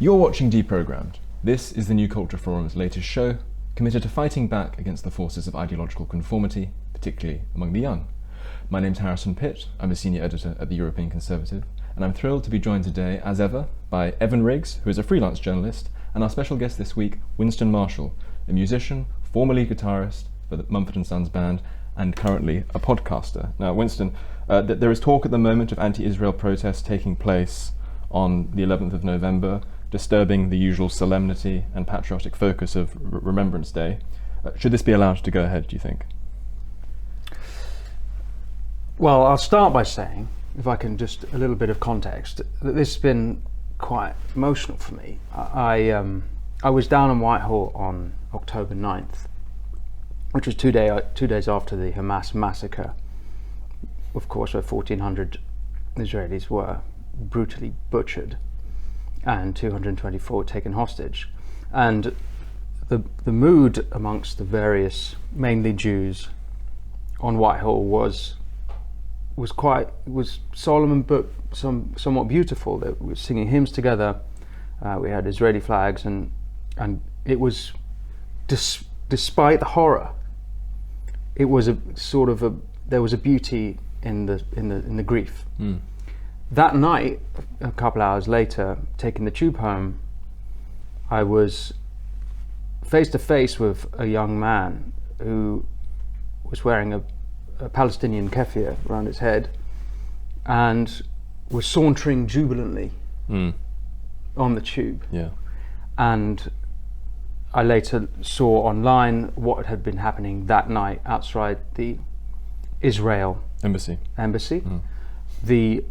You're watching Deprogrammed. This is the New Culture Forum's latest show, committed to fighting back against the forces of ideological conformity, particularly among the young. My name's Harrison Pitt, I'm a senior editor at the European Conservative, and I'm thrilled to be joined today, as ever, by Evan Riggs, who is a freelance journalist, and our special guest this week, Winston Marshall, a musician, formerly guitarist for the Mumford Sons band, and currently a podcaster. Now, Winston, there is talk at the moment of anti-Israel protests taking place on the 11th of November, disturbing the usual solemnity and patriotic focus of Remembrance Day. Should this be allowed to go ahead, do you think? Well, I'll start by saying, if I can just a little bit of context, that this has been quite emotional for me. I was down in Whitehall on October 9th, which was 2 days after the Hamas massacre, of course, where 1,400 Israelis were brutally butchered and 224 taken hostage. And the mood amongst the various, mainly Jews, on Whitehall was solemn but somewhat beautiful. They were singing hymns together. We had Israeli flags, and it was, despite the horror, it was there was a beauty in the grief. Mm. That night, a couple hours later, taking the tube home, I was face to face with a young man who was wearing a Palestinian keffiyeh around his head and was sauntering jubilantly on the tube. Yeah. And I later saw online what had been happening that night outside the Israel embassy. Mm. The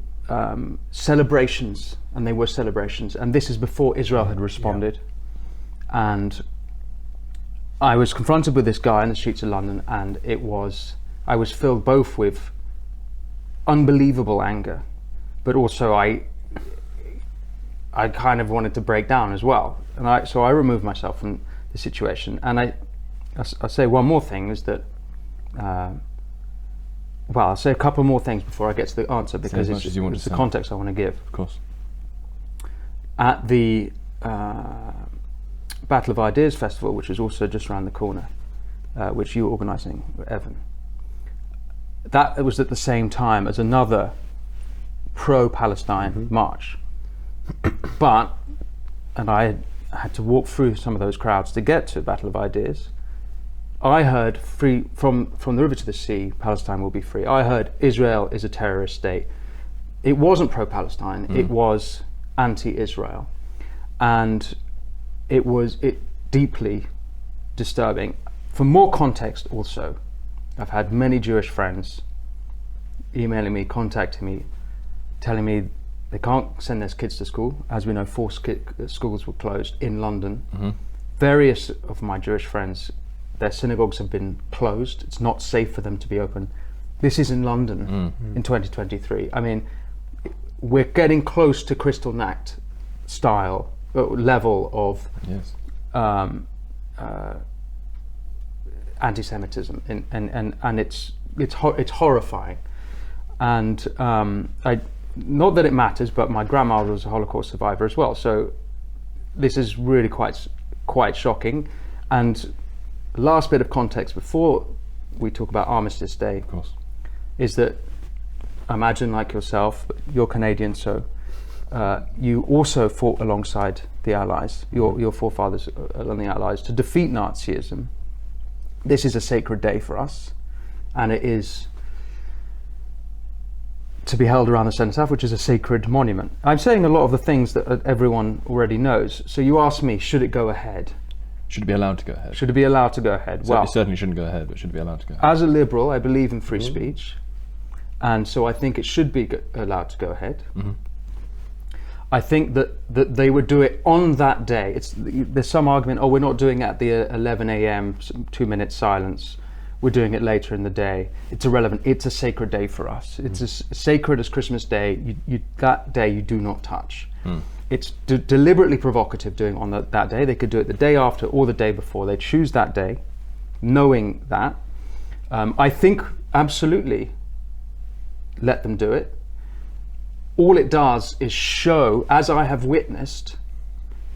celebrations, and they were celebrations, and this is before Israel had responded. Yeah. And I was confronted with this guy in the streets of London, and I was filled both with unbelievable anger, but also I kind of wanted to break down as well. And so I removed myself from the situation. And I'll say one more thing is that, I'll say a couple more things before I get to the answer, because it's the context I want to give. Of course. At the Battle of Ideas Festival, which is also just around the corner, which you were organising, Evan, that was at the same time as another pro-Palestine march. And I had to walk through some of those crowds to get to Battle of Ideas. I heard free from the river to the sea, Palestine will be free. I heard Israel is a terrorist state. It wasn't pro-Palestine, it was anti-Israel. And it was deeply disturbing. For more context also, I've had many Jewish friends emailing me, contacting me, telling me they can't send their kids to school. As we know, 4 schools were closed in London. Mm-hmm. Various of my Jewish friends, their synagogues have been closed. It's not safe for them to be open. This is in London in 2023. I mean, we're getting close to Kristallnacht style level of anti-Semitism, and it's horrifying. And not that it matters, but my grandmother was a Holocaust survivor as well, so this is really quite shocking. And last bit of context before we talk about Armistice Day, of course, is that, imagine, like yourself, you're Canadian, so you also fought alongside the Allies, your forefathers along the Allies, to defeat Nazism. This is a sacred day for us, and it is to be held around the Cenotaph, which is a sacred monument. I'm saying a lot of the things that everyone already knows. So you asked me, should it go ahead? Should it be allowed to go ahead? Should it be allowed to go ahead? So it certainly shouldn't go ahed, but should it be allowed to go ahead? As a liberal, I believe in free speech, and so I think it should be allowed to go ahead. Mm-hmm. I think that they would do it on that day. There's some argument, we're not doing it at the 11 a.m. 2-minute silence. We're doing it later in the day. It's irrelevant. It's a sacred day for us. It's as sacred as Christmas Day. That day you do not touch. It's deliberately provocative doing on that day. They could do it the day after or the day before. They choose that day, knowing that. I think absolutely let them do it. All it does is show, as I have witnessed,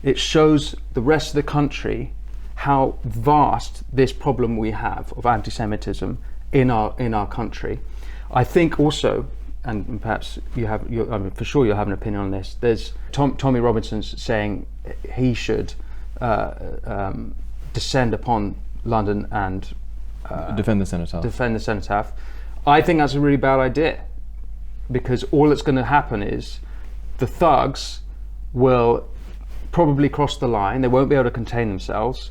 it shows the rest of the country how vast this problem we have of anti-Semitism in our country. I think also, and perhaps for sure you'll have an opinion on this, there's Tommy Robinson's saying he should descend upon London and defend the cenotaph. I think that's a really bad idea, because all that's going to happen is the thugs will probably cross the line. They won't be able to contain themselves,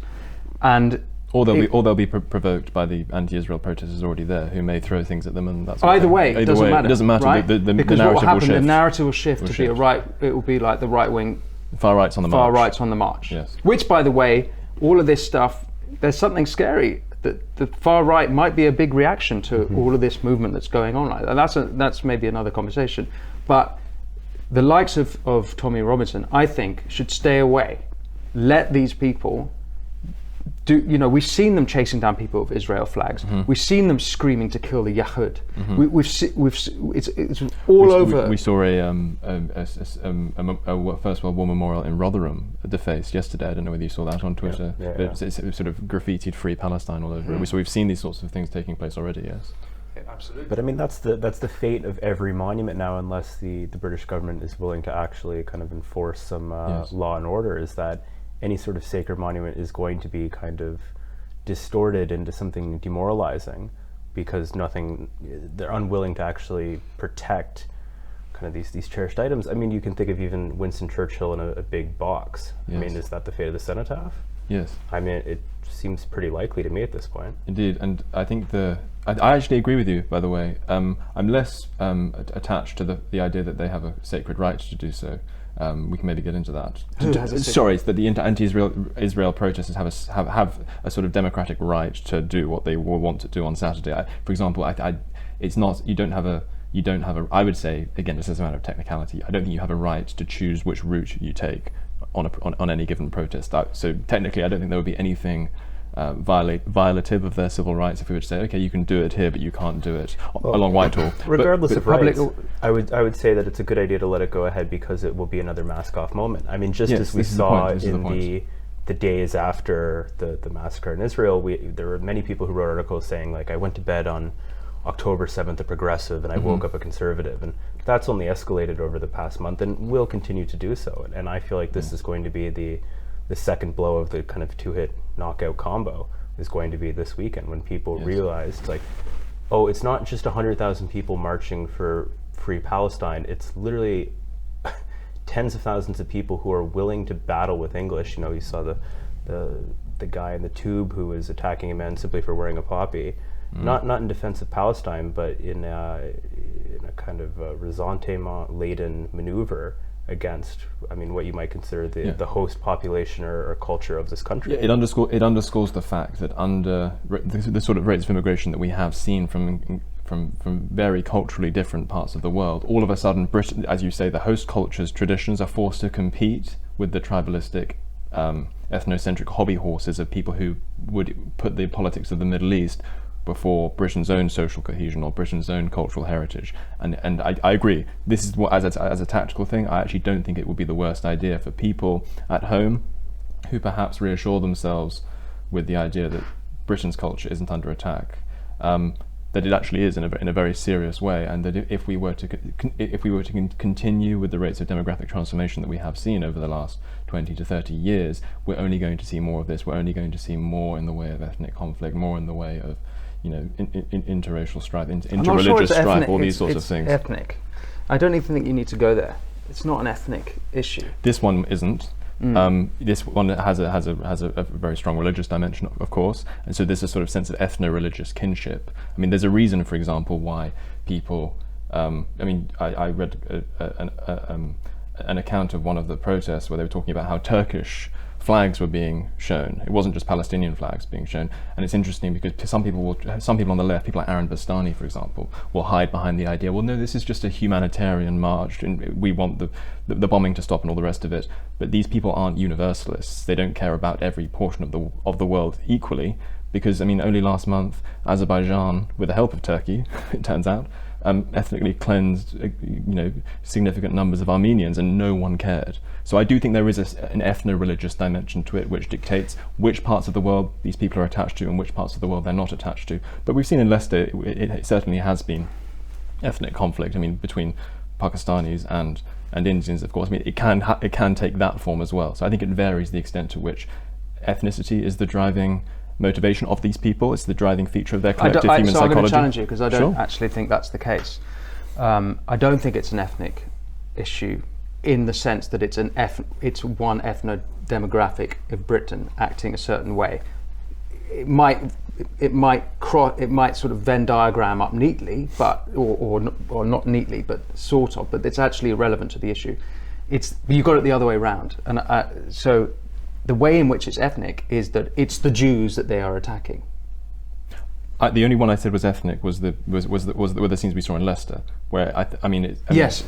or they'll be provoked by the anti-Israel protesters already there, who may throw things at them, and that's either way. It doesn't matter. It doesn't matter. Right? Because what will happen? shift. The narrative will shift to be it will be like the right wing, far right's on the march. Yes. Which, by the way, all of this stuff, there's something scary that the far right might be a big reaction to all of this movement that's going on. That's maybe another conversation. But the likes of Tommy Robinson, I think, should stay away. Let these people do. We've seen them chasing down people with Israel flags. We've seen them screaming to kill the Yahud. It's all over. We saw a First World War memorial in Rotherham defaced yesterday. I don't know whether you saw that on Twitter. It's sort of graffitied "Free Palestine" all over it. So we've seen these sorts of things taking place already. Yes. Absolutely. But I mean, that's the fate of every monument now, unless the British government is willing to actually kind of enforce some law and order, is that any sort of sacred monument is going to be kind of distorted into something demoralizing, because they're unwilling to actually protect kind of these cherished items. I mean, you can think of even Winston Churchill in a big box. Yes. I mean, is that the fate of the cenotaph? Yes. I mean, it seems pretty likely to me at this point. Indeed, and I think I actually agree with you, by the way. I'm less attached to the idea that they have a sacred right to do so. We can maybe get into that. Sorry, that the anti-Israel protesters have a sort of democratic right to do what they will want to do on Saturday. For example, it's not. You don't have a. I would say, again, this is a matter of technicality. I don't think you have a right to choose which route you take on any given protest. So technically, I don't think there would be anything violative of their civil rights if we were to say, okay, you can do it here, but you can't do it along Whitehall. Regardless of rights, I would say that it's a good idea to let it go ahead, because it will be another mask-off moment. I mean, just as we saw in the days after the massacre in Israel, there were many people who wrote articles saying, like, I went to bed on October 7th a progressive, and I woke up a conservative, and that's only escalated over the past month and will continue to do so. And I feel like this is going to be the second blow of the kind of two-hit knockout combo is going to be this weekend, when people realized, like, oh, it's not just 100,000 people marching for free Palestine, it's literally tens of thousands of people who are willing to battle with English. You saw the guy in the tube who was attacking a man simply for wearing a poppy, not in defense of Palestine, but in a kind of ressentiment-laden maneuver against, I mean, what you might consider the host population or culture of this country. Yeah, it underscores the fact that under the sort of rates of immigration that we have seen from very culturally different parts of the world, all of a sudden, Britain, as you say, the host culture's traditions are forced to compete with the tribalistic, ethnocentric hobby horses of people who would put the politics of the Middle East before Britain's own social cohesion or Britain's own cultural heritage. And I agree. This is what, as a tactical thing, I actually don't think it would be the worst idea for people at home who perhaps reassure themselves with the idea that Britain's culture isn't under attack, that it actually is in a very serious way, and that if we were to continue with the rates of demographic transformation that we have seen over the last 20 to 30 years, we're only going to see more of this. We're only going to see more in the way of ethnic conflict, more in the way of interracial strife, interreligious strife, all these sorts of things. Ethnic. I don't even think you need to go there. It's not an ethnic issue. This one isn't. This one has a very strong religious dimension, of course, and so there's a sort of sense of ethno-religious kinship. I mean, there's a reason, for example, why people. I read an account of one of the protests where they were talking about how Turkish flags were being shown. It wasn't just Palestinian flags being shown, and it's interesting because some people on the left, people like Aaron Bastani, for example, will hide behind the idea, well, no, this is just a humanitarian march, and we want the bombing to stop and all the rest of it. But these people aren't universalists. They don't care about every portion of the world equally, because I mean, only last month, Azerbaijan, with the help of Turkey, it turns out, ethnically cleansed, significant numbers of Armenians, and no one cared. So I do think there is an ethno-religious dimension to it, which dictates which parts of the world these people are attached to and which parts of the world they're not attached to. But we've seen in Leicester, it certainly has been ethnic conflict. I mean, between Pakistanis and Indians, of course. I mean, it can take that form as well. So I think it varies the extent to which ethnicity is the driving motivation of these people. It's the driving feature of their collective human psychology. I'm going to challenge you because I don't Sure. actually think that's the case. I don't think it's an ethnic issue in the sense that it's one ethno-demographic of Britain acting a certain way. It might sort of Venn diagram up neatly, but or not neatly, but sort of. But it's actually irrelevant to the issue. You got it the other way around, and so the way in which it's ethnic is that it's the Jews that they are attacking. The only one I said was ethnic were the scenes we saw in Leicester, where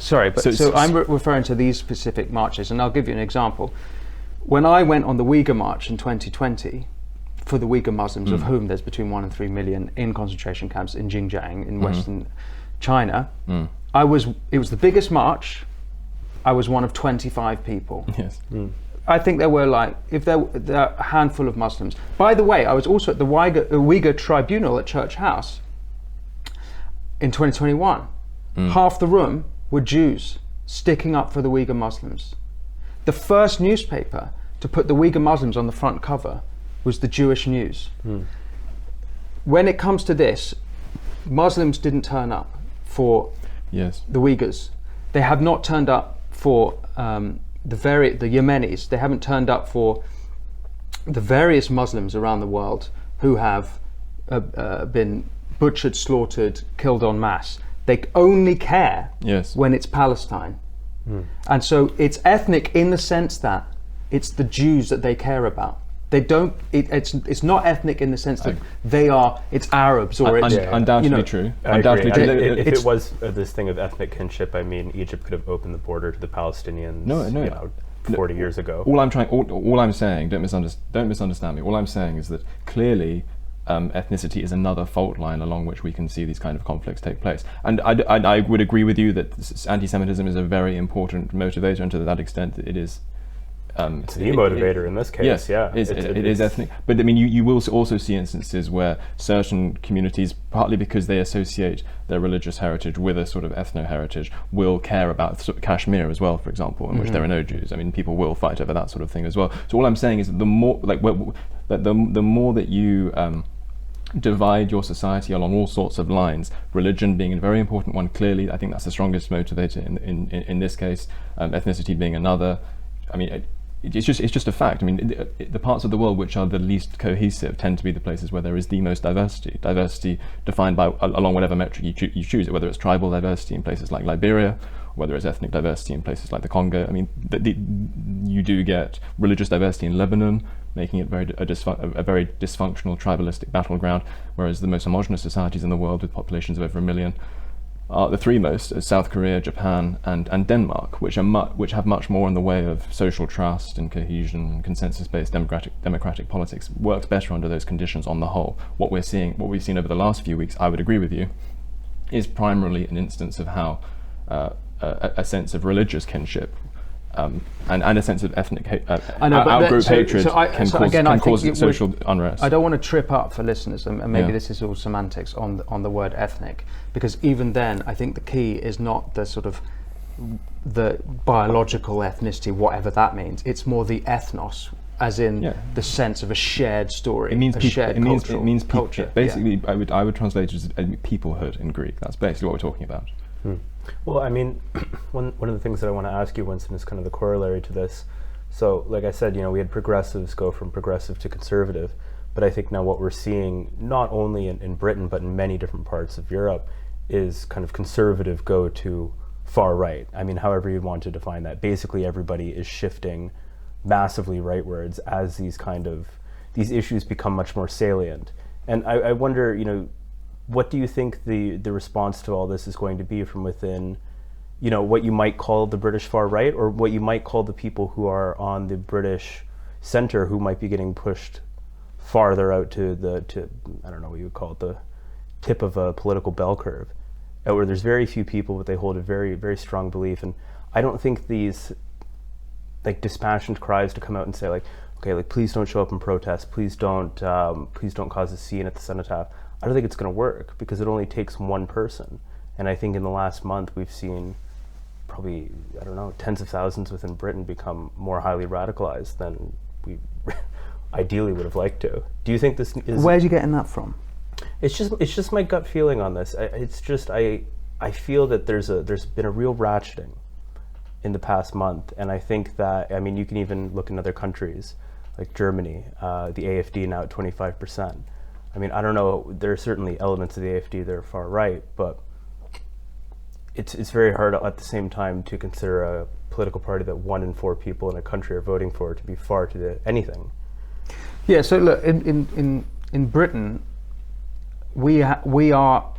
So I'm referring to these specific marches, and I'll give you an example. When I went on the Uyghur March in 2020 for the Uyghur Muslims, of whom there's between 1 and 3 million in concentration camps in Xinjiang in Western China, it was the biggest march. I was one of 25 people. Yes. I think there were there are a handful of Muslims. By the way, I was also at the Uyghur Tribunal at Church House in 2021. Half the room were Jews sticking up for the Uyghur Muslims. The first newspaper to put the Uyghur Muslims on the front cover was the Jewish News. When it comes to this, Muslims didn't turn up for the Uyghurs. They have not turned up for the Yemenis. They haven't turned up for the various Muslims around the world who have been butchered, slaughtered, killed en masse. They only care when it's Palestine. And so it's ethnic in the sense that it's the Jews that they care about. They don't. It's not ethnic in the sense that it's Arabs or it's undoubtedly true. Undoubtedly true. If it was this thing of ethnic kinship, I mean, Egypt could have opened the border to the Palestinians. 40 years ago. All I'm saying, don't misunderstand me. All I'm saying is that clearly, ethnicity is another fault line along which we can see these kind of conflicts take place. And I would agree with you that anti-Semitism is a very important motivator, and to that extent, it is. It's the motivator in this case. Yes, it is ethnic. But I mean, you will also see instances where certain communities, partly because they associate their religious heritage with a sort of ethno-heritage, will care about sort of Kashmir as well, for example, in which there are no Jews. I mean, people will fight over that sort of thing as well. So all I'm saying is that the more that you divide your society along all sorts of lines, religion being a very important one, clearly, I think that's the strongest motivator in this case, ethnicity being another. I mean, it's just a fact. I mean, the parts of the world which are the least cohesive tend to be the places where there is the most diversity. Diversity defined by along whatever metric you choose, whether it's tribal diversity in places like Liberia, or whether it's ethnic diversity in places like the Congo. I mean, you do get religious diversity in Lebanon, making it a very dysfunctional tribalistic battleground, whereas the most homogenous societies in the world with populations of over 1 million are the three most: South Korea, Japan, and Denmark, which have much more in the way of social trust and cohesion and consensus-based democratic politics. Works better under those conditions on the whole. What we've seen over the last few weeks, I would agree with you, is primarily an instance of how a sense of religious kinship and a sense of ethnic outgroup hatred can cause social unrest. I don't want to trip up for listeners, and maybe this is all semantics on the word ethnic, because even then I think the key is not the sort of the biological ethnicity, whatever that means. It's more the ethnos, as in the sense of a shared story. It means it means culture. Basically, I would translate it as peoplehood in Greek. That's basically what we're talking about. Well, I mean, one of the things that I want to ask you, Winston, is kind of the corollary to this. So, like I said, we had progressives go from progressive to conservative, but I think now what we're seeing, not only in Britain, but in many different parts of Europe, is kind of conservative go to far right. I mean, however you want to define that. Basically, everybody is shifting massively rightwards as these issues become much more salient. And I wonder, what do you think the response to all this is going to be from within, what you might call the British far right, or what you might call the people who are on the British centre who might be getting pushed farther out to I don't know what you would call it, the tip of a political bell curve? where there's very few people, but they hold a very, very strong belief. And I don't think these like dispassionate cries to come out and say like, okay, like please don't show up and protest, please don't cause a scene at the cenotaph. I don't think it's going to work, because it only takes one person. And I think in the last month we've seen probably, I don't know, tens of thousands within Britain become more highly radicalized than we ideally would have liked to. Do you think this is... Where's you getting that from? It's just my gut feeling on this. I feel that there's been a real ratcheting in the past month, and I think that, I mean, you can even look in other countries like Germany, the AfD now at 25%. I mean, I don't know, there are certainly elements of the AfD that are far right, but it's very hard at the same time to consider a political party that 1 in 4 people in a country are voting for to be far to anything. Yeah, so look, in Britain, we are,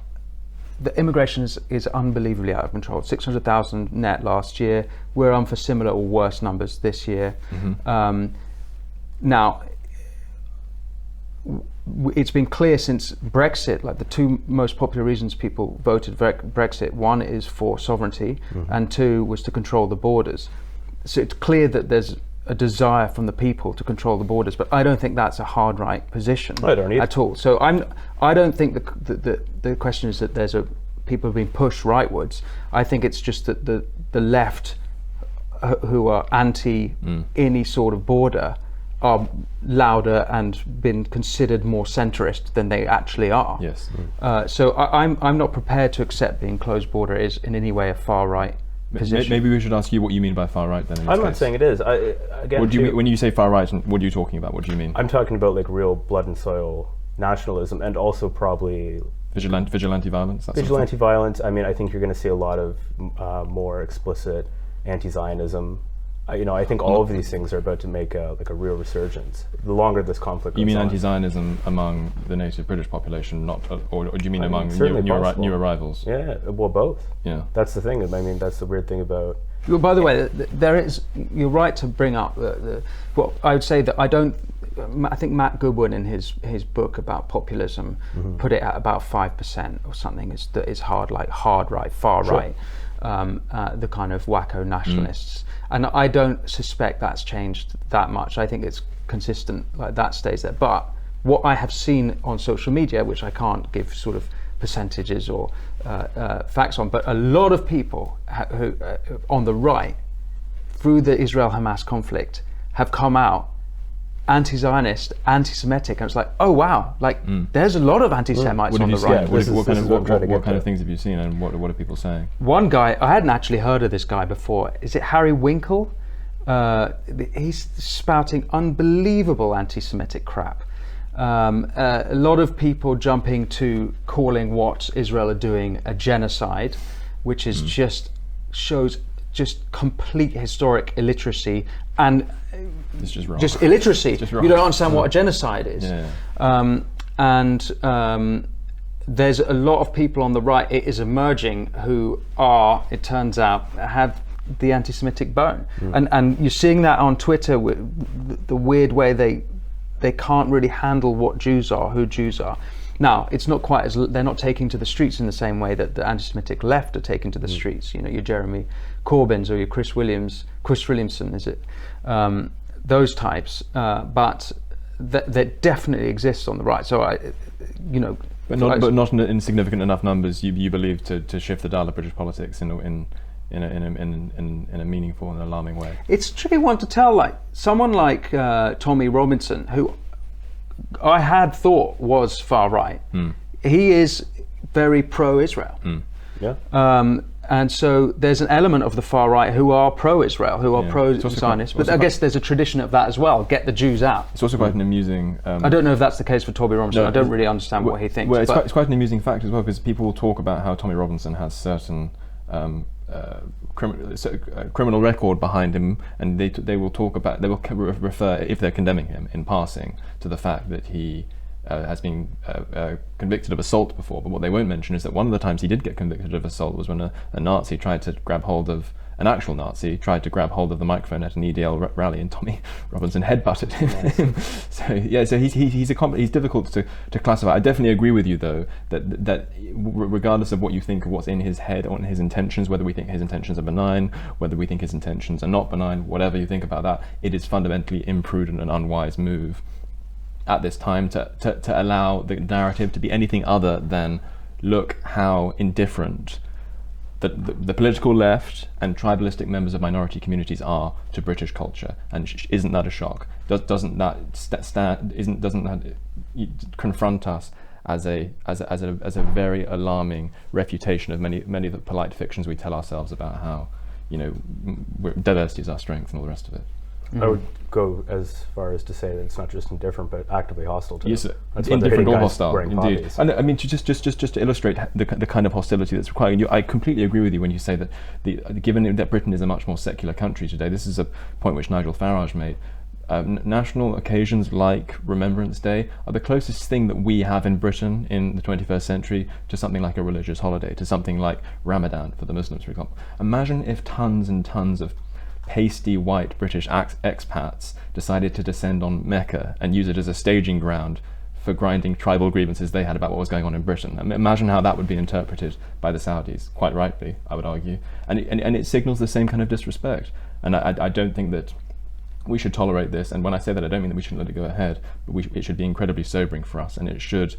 the immigration is unbelievably out of control. 600,000 net last year. We're on for similar or worse numbers this year. Now, it's been clear since Brexit, like the two most popular reasons people voted Brexit, one is for sovereignty, and two was to control the borders. So it's clear that there's a desire from the people to control the borders, but I don't think that's a hard right position at all. So I don't think the question is that people have been pushed rightwards. I think it's just that the left, who are anti any sort of border, are louder and been considered more centrist than they actually are. Yes. So I'm not prepared to accept being closed border is in any way a far right position. Maybe we should ask you what you mean by far right then. I'm not saying it is. When you say far right, what are you talking about? What do you mean? I'm talking about like real blood and soil nationalism, and also probably vigilante violence. Vigilante violence. I mean, I think you're going to see a lot of more explicit anti-Zionism. I think all of these things are about to make a real resurgence. The longer this conflict goes on. You mean anti-Zionism among the native British population, or do you mean among new arrivals? Yeah, well, both. Yeah, that's the thing. I mean, that's the weird thing about. Well, by the way, there is. You're right to bring up well, I would say that I think Matt Goodwin in his book about populism put it at about 5% or something. Is hard right, far right. The kind of wacko nationalists. And I don't suspect that's changed that much. I think it's consistent, like that stays there. But what I have seen on social media, which I can't give sort of percentages or facts on, but a lot of people who on the right, through the Israel-Hamas conflict, have come out anti-Zionist, anti-Semitic, and it's like, oh wow, like there's a lot of anti-Semites on the right. What kind of things have you seen, and what are people saying? One guy, I hadn't actually heard of this guy before. Is it Harry Winkle? He's spouting unbelievable anti-Semitic crap. A lot of people jumping to calling what Israel are doing a genocide, which is shows complete historic illiteracy and it's just wrong. Just illiteracy. You don't understand what a genocide is. Yeah. There's a lot of people on the right, it is emerging, who are, it turns out, have the anti-Semitic bone. And you're seeing that on Twitter with the weird way they can't really handle what Jews are, who Jews are. Now, it's not quite as, they're not taking to the streets in the same way that the anti-Semitic left are taking to the streets. Your Jeremy Corbyns or your Chris Williamson, is it? Those types, but that definitely exists on the right. So but not in significant enough numbers. You believe to shift the dial of British politics in a meaningful and alarming way. It's a tricky one to tell. Like someone like Tommy Robinson, who I had thought was far right. He is very pro-Israel. Yeah. And so there's an element of the far right who are pro-Israel, who are pro-Zionist. But I guess there's a tradition of that as well. Get the Jews out. It's also quite an amusing. I don't know if that's the case for Tommy Robinson. I don't really understand what he thinks. Well, it's quite an amusing fact as well, because people will talk about how Tommy Robinson has certain criminal record behind him, and they will refer, if they're condemning him in passing, to the fact that he has been convicted of assault before, but what they won't mention is that one of the times he did get convicted of assault was when a Nazi tried to grab hold of an actual Nazi tried to grab hold of the microphone at an EDL rally, and Tommy Robinson headbutted him. So he's difficult to classify. I definitely agree with you though that regardless of what you think of what's in his head or in his intentions, whether we think his intentions are benign, whether we think his intentions are not benign, whatever you think about that, it is fundamentally imprudent and unwise move at this time to allow the narrative to be anything other than look how indifferent the political left and tribalistic members of minority communities are to British culture, and isn't that a shock? Doesn't that confront us as a very alarming refutation of many of the polite fictions we tell ourselves about how diversity is our strength and all the rest of it? I would go as far as to say that it's not just indifferent, but actively hostile to yes, them. indifferent or hostile, indeed. And I mean, just to illustrate the kind of hostility that's required, I completely agree with you when you say that given that Britain is a much more secular country today, this is a point which Nigel Farage made. National occasions like Remembrance Day are the closest thing that we have in Britain in the 21st century to something like a religious holiday, to something like Ramadan for the Muslims, for example. Imagine if tons and tons of pasty white British expats decided to descend on Mecca and use it as a staging ground for grinding tribal grievances they had about what was going on in Britain. I mean, imagine how that would be interpreted by the Saudis, quite rightly, I would argue. And it signals the same kind of disrespect. And I don't think that we should tolerate this. And when I say that, I don't mean that we shouldn't let it go ahead, but it should be incredibly sobering for us, and it should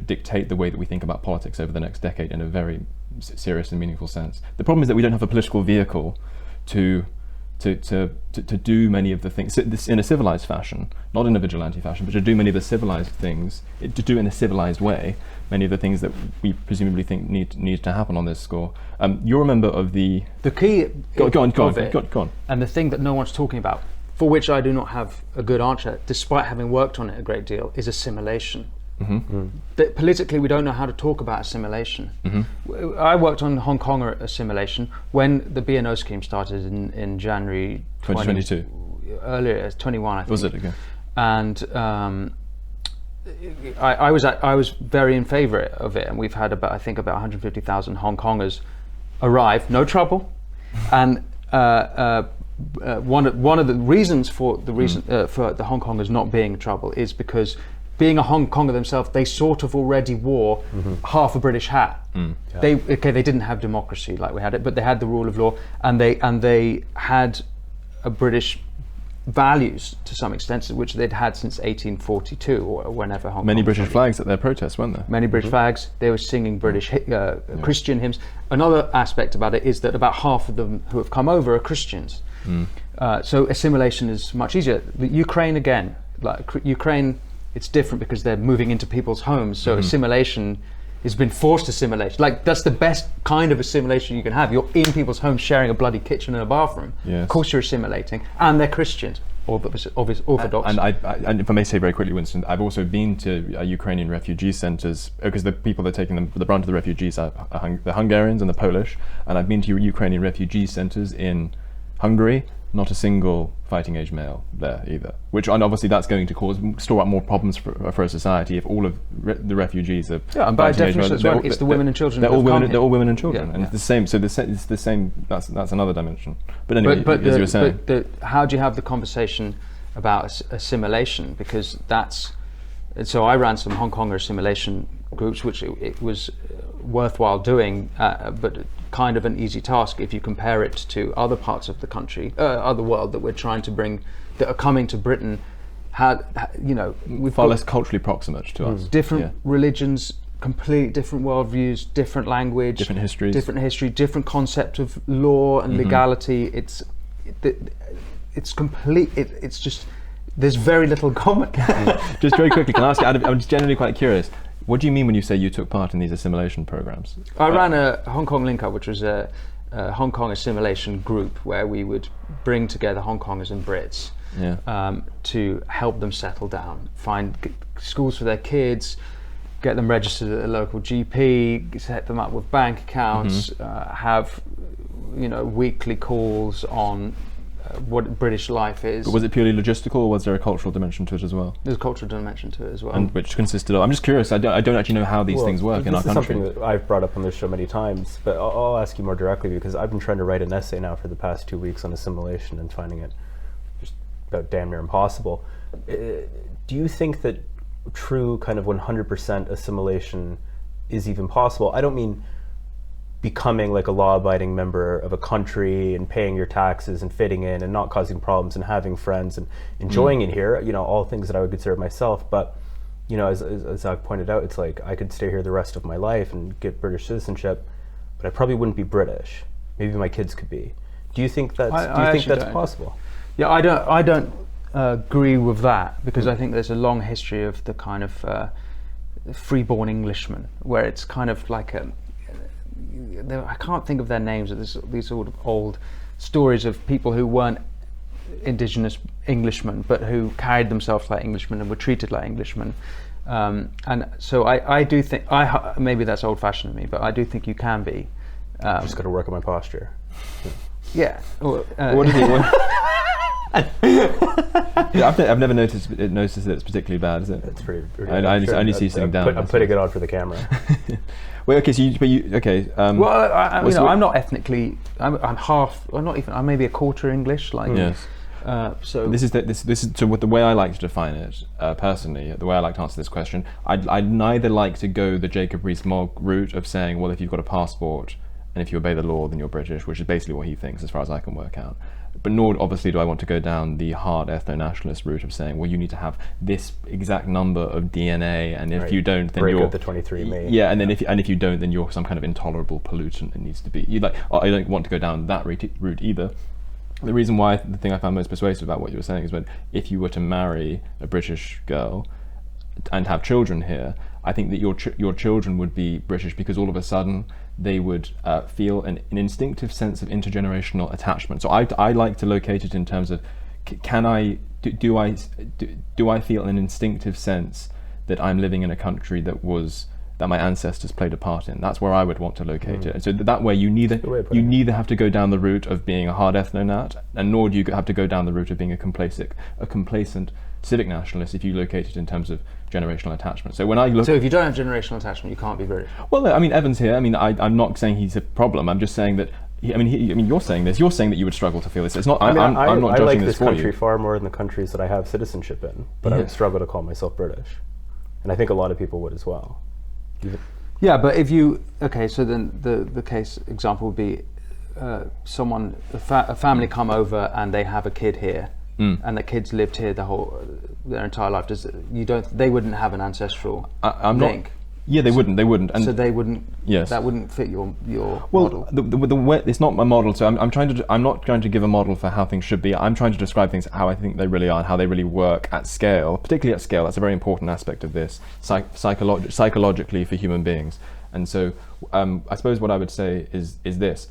dictate the way that we think about politics over the next decade in a very serious and meaningful sense. The problem is that we don't have a political vehicle to do many of the things in a civilized fashion, not in a vigilante fashion, but to do many of the civilized things, to do in a civilized way, many of the things that we presumably think need to happen on this score. You're a member of the key. Go on. And the thing that no one's talking about, for which I do not have a good answer, despite having worked on it a great deal, is assimilation. That politically, we don't know how to talk about assimilation. I worked on Hong Kong assimilation when the B&O scheme started in January 2022. Earlier, 21, I think. Was it? Okay. And I was very in favour of it, and we've had about 150,000 Hong Kongers arrive, no trouble, and one of the reasons for the Hong Kongers not being in trouble is because, being a Hong Konger themselves, they sort of already wore half a British hat. They didn't have democracy like we had it, but they had the rule of law, and they had a British values to some extent, which they'd had since 1842 or whenever Hong Kong. Many British flags at their protests, weren't there? Many British flags. They were singing British Christian hymns. Another aspect about it is that about half of them who have come over are Christians. So assimilation is much easier. Ukraine again, it's different because they're moving into people's homes. So assimilation has been forced assimilation. Like, that's the best kind of assimilation you can have. You're in people's homes sharing a bloody kitchen and a bathroom. Yes. Of course you're assimilating. And they're Christians, Orthodox. And if I may say very quickly, Winston, I've also been to Ukrainian refugee centres, because the people that are taking the brunt of the refugees are the Hungarians and the Polish. And I've been to Ukrainian refugee centres in Hungary. Not a single fighting age male there either, and obviously that's going to store up more problems for a society if all of the refugees are and by definition as well, it's the women and children. They're all women and children, and it's the same. So it's the same. That's another dimension. But anyway, as you were saying, how do you have the conversation about assimilation? Because so I ran some Hong Konger assimilation groups, which it was worthwhile doing, but kind of an easy task if you compare it to other parts of the country, other world that we're trying to bring, that are coming to Britain. We've far less culturally proximate to us. Different religions, completely different worldviews, different language, different history, different concept of law and legality. It's complete. It's just, there's very little common. Just very quickly, can I ask you? I'm just generally quite curious. What do you mean when you say you took part in these assimilation programs? I ran a Hong Kong link-up, which was a Hong Kong assimilation group where we would bring together Hong Kongers and Brits to help them settle down, find schools for their kids, get them registered at a local GP, set them up with bank accounts, have weekly calls on what British life is. But was it purely logistical, or was there a cultural dimension to it as well? There's a cultural dimension to it as well. And which consisted of, I'm just curious, I don't actually know how these things work in our country. This is something that I've brought up on this show many times, but I'll ask you more directly, because I've been trying to write an essay now for the past 2 weeks on assimilation and finding it just about damn near impossible. Do you think that true kind of 100% assimilation is even possible? I don't mean becoming like a law-abiding member of a country and paying your taxes and fitting in and not causing problems and having friends and enjoying it here, all things that I would consider myself. But as I've pointed out, it's like I could stay here the rest of my life and get British citizenship, but I probably wouldn't be British. Maybe my kids could be. Do you think that's possible? Yeah, I don't agree with that, because I think there's a long history of the kind of Freeborn Englishmen, where it's kind of like I can't think of their names. These sort of old stories of people who weren't indigenous Englishmen, but who carried themselves like Englishmen and were treated like Englishmen. And so I do think, maybe that's old-fashioned of me, but I do think you can be. Just got to work on my posture. Yeah. What is it? I've never noticed that it's particularly bad, is it? It's pretty I only see you sitting down. I'm putting it on for the camera. Wait, okay, okay. Well, I'm not ethnically. I'm half. I'm not even. I'm maybe a quarter English. Like. Yes. So this is so what the way I like to define it personally. The way I like to answer this question, I'd neither like to go the Jacob Rees-Mogg route of saying, well, if you've got a passport and if you obey the law, then you're British, which is basically what he thinks, as far as I can work out. But nor obviously do I want to go down the hard ethno-nationalist route of saying, well, you need to have this exact number of DNA, and if you don't, then you're the 23andMe. Yeah, and then if you don't, then you're some kind of intolerable pollutant that needs to be. I don't want to go down that route either. The reason why, the thing I found most persuasive about what you were saying is, when if you were to marry a British girl and have children here, I think that your children would be British, because all of a sudden they would feel an instinctive sense of intergenerational attachment. So I like to locate it in terms of, do I feel an instinctive sense that I'm living in a country that my ancestors played a part in? That's where I would want to locate it. And so that way you neither have to go down the route of being a hard ethno-nat, and nor do you have to go down the route of being a complacent civic nationalist if you locate it in terms of generational attachment. So when I look... So if you don't have generational attachment, you can't be British? Well, I mean, Evan's here. I mean, I'm not saying he's a problem. I'm just saying that... you're saying this. You're saying that you would struggle to feel this. It's not... I'm not judging this for you. I like this country far more than the countries that I have citizenship in, but I would struggle to call myself British. And I think a lot of people would as well. Yeah, but if you... Okay, so then the case example would be a family come over and they have a kid here, and the kids lived here their entire life. They wouldn't have an ancestral link. Yeah, they wouldn't. And so they wouldn't. Yes. That wouldn't fit your model. The way, it's not my model. So I'm not trying to give a model for how things should be. I'm trying to describe things how I think they really are and how they really work at scale. Particularly at scale. That's a very important aspect of this psychologically for human beings. And so I suppose what I would say is this.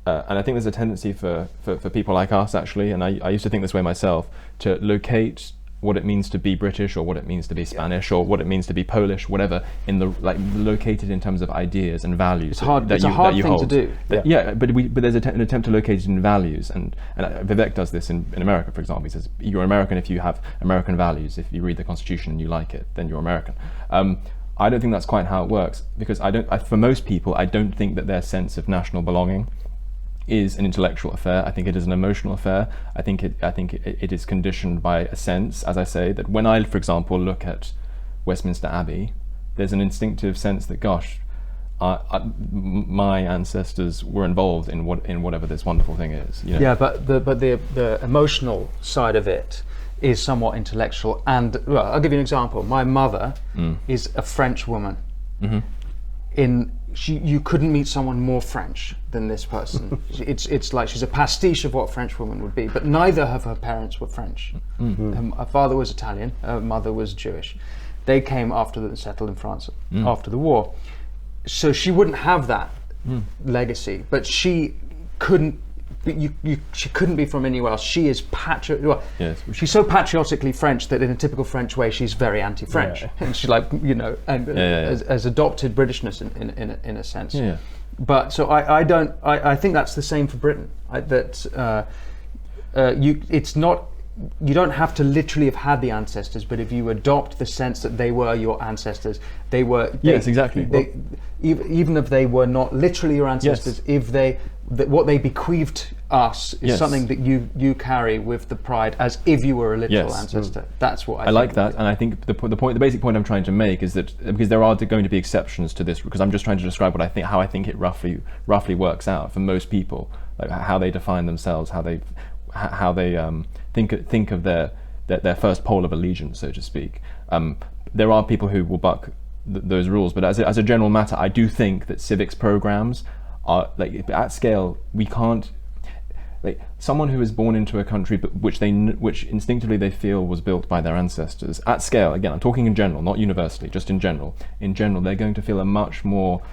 And I think there's a tendency for people like us, actually, and I used to think this way myself, to locate what it means to be British, or what it means to be Spanish, or what it means to be Polish, whatever, located in terms of ideas and values. It's hard. It's a hard thing to do. But there's an attempt to locate it in values, and Vivek does this in America, for example. He says you're American if you have American values. If you read the Constitution and you like it, then you're American. I don't think that's quite how it works, because for most people, I don't think that their sense of national belonging is an intellectual affair. I think it is an emotional affair. I think it is conditioned by a sense, as I say, that when I, for example, look at Westminster Abbey, there's an instinctive sense that, gosh, my ancestors were involved in whatever this wonderful thing is. You know? Yeah, but the emotional side of it is somewhat intellectual. And well, I'll give you an example. My mother is a French woman. Mm-hmm. You couldn't meet someone more French than this person. It's like she's a pastiche of what a French woman would be, but neither of her parents were French. Mm-hmm. Her father was Italian, her mother was Jewish. They came settled in France after the war. So she wouldn't have that legacy, but she couldn't she couldn't be from anywhere else. She is she's so patriotically French that in a typical French way she's very anti-French, and she's like has adopted Britishness in a sense. But so I think that's the same for Britain. It's not. You don't have to literally have had the ancestors, but if you adopt the sense that they were your ancestors, they were. Yes, exactly. Even if they were not literally your ancestors, yes. What they bequeathed us is yes. something that you carry with the pride as if you were a literal yes. That's what I think. Like that, and I think the basic point I'm trying to make is that because there are going to be exceptions to this, because I'm just trying to describe how I think it roughly works out for most people, like how they define themselves, how they think of their first pole of allegiance, so to speak. There are people who will buck those rules, but as a general matter, I do think that civics programs are, like, at scale, we can't, like, someone who is born into a country which instinctively they feel was built by their ancestors, at scale, again, I'm talking in general, not universally, just in general, they're going to feel a much more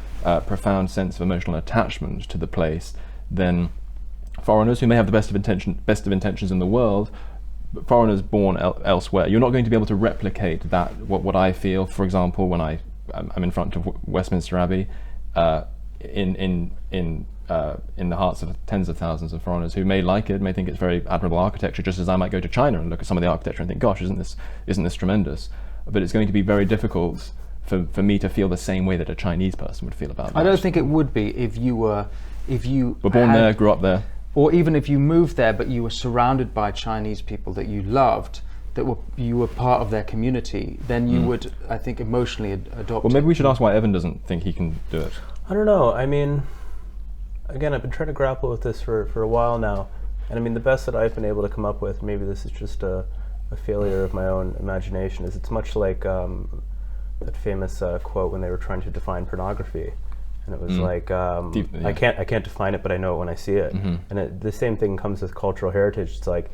profound sense of emotional attachment to the place than foreigners who may have the best of intentions in the world, but foreigners born elsewhere. You're not going to be able to replicate that, what I feel, for example, when I'm in front of Westminster Abbey, in the hearts of tens of thousands of foreigners who may like it, may think it's very admirable architecture, just as I might go to China and look at some of the architecture and think, gosh, isn't this tremendous? But it's going to be very difficult for me to feel the same way that a Chinese person would feel about that. I don't think it would be if you were born there, grew up there. Or even if you moved there, but you were surrounded by Chinese people that you loved, you were part of their community, then you would, I think, emotionally adopt. Well, maybe we should ask why Evan doesn't think he can do it. I don't know. I mean, again, I've been trying to grapple with this for a while now, and I mean, the best that I've been able to come up with, maybe this is just a failure of my own imagination, is it's much like that famous quote when they were trying to define pornography. And it was like, I can't define it, but I know it when I see it. Mm-hmm. And the same thing comes with cultural heritage. It's like,